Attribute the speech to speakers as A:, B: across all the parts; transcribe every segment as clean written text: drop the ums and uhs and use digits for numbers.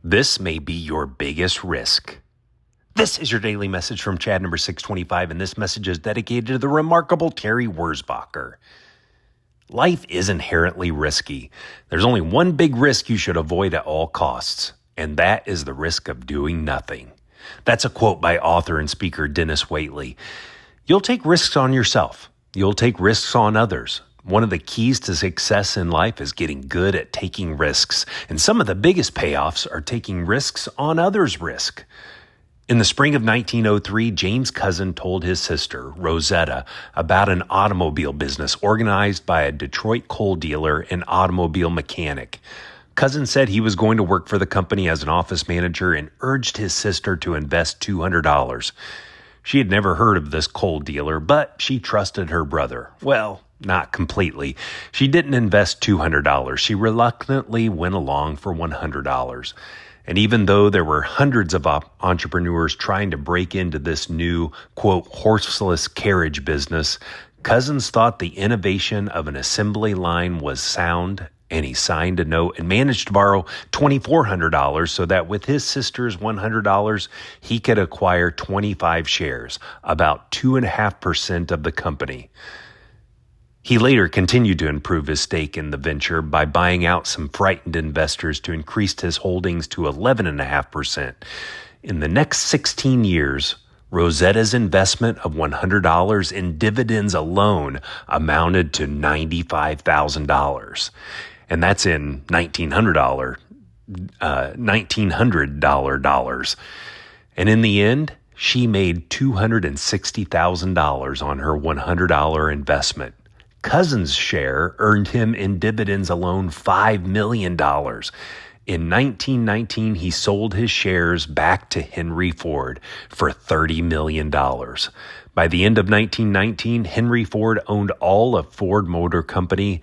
A: This may be your biggest risk. This is your daily message from Chad number 625, and this message is dedicated to the remarkable Terry Wurzbacher. Life is inherently risky. There's only one big risk you should avoid at all costs, and that is the risk of doing nothing. That's a quote by author and speaker Dennis Waitley. You'll take risks on yourself. You'll take risks on others. One of the keys to success in life is getting good at taking risks, and some of the biggest payoffs are taking risks on others' risk. In the spring of 1903, James Cousin told his sister, Rosetta, about an automobile business organized by a Detroit coal dealer and automobile mechanic. Cousin said he was going to work for the company as an office manager and urged his sister to invest $200. She had never heard of this coal dealer, but she trusted her brother. Well, not completely. She didn't invest $200. She reluctantly went along for $100. And even though there were hundreds of entrepreneurs trying to break into this new, quote, horseless carriage business, Cousins thought the innovation of an assembly line was sound, and he signed a note and managed to borrow $2,400 so that with his sister's $100, he could acquire 25 shares, about 2.5% of the company. He later continued to improve his stake in the venture by buying out some frightened investors to increase his holdings to 11.5%. In the next 16 years, Rosetta's investment of $100 in dividends alone amounted to $95,000. And that's in $1,900 dollars. And in the end, she made $260,000 on her $100 investment. Cousin's share earned him in dividends alone $5 million. In 1919, he sold his shares back to Henry Ford for $30 million. By the end of 1919, Henry Ford owned all of Ford Motor Company,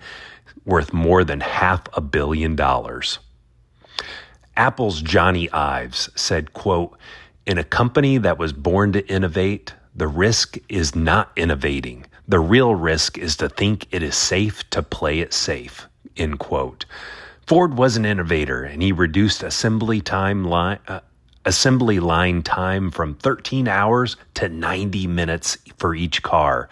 A: worth more than $500 million. Apple's Johnny Ives said, quote, "In a company that was born to innovate, the risk is not innovating. The real risk is to think it is safe to play it safe," end quote. Ford was an innovator, and he reduced assembly line time from 13 hours to 90 minutes for each car.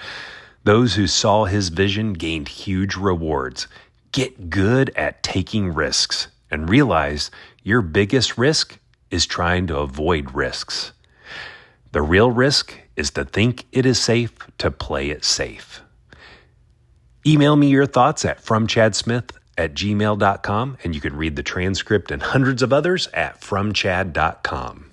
A: Those who saw his vision gained huge rewards. Get good at taking risks and realize your biggest risk is trying to avoid risks. The real risk is to think it is safe to play it safe. Email me your thoughts at fromchadsmith@gmail.com, and you can read the transcript and hundreds of others at fromchad.com.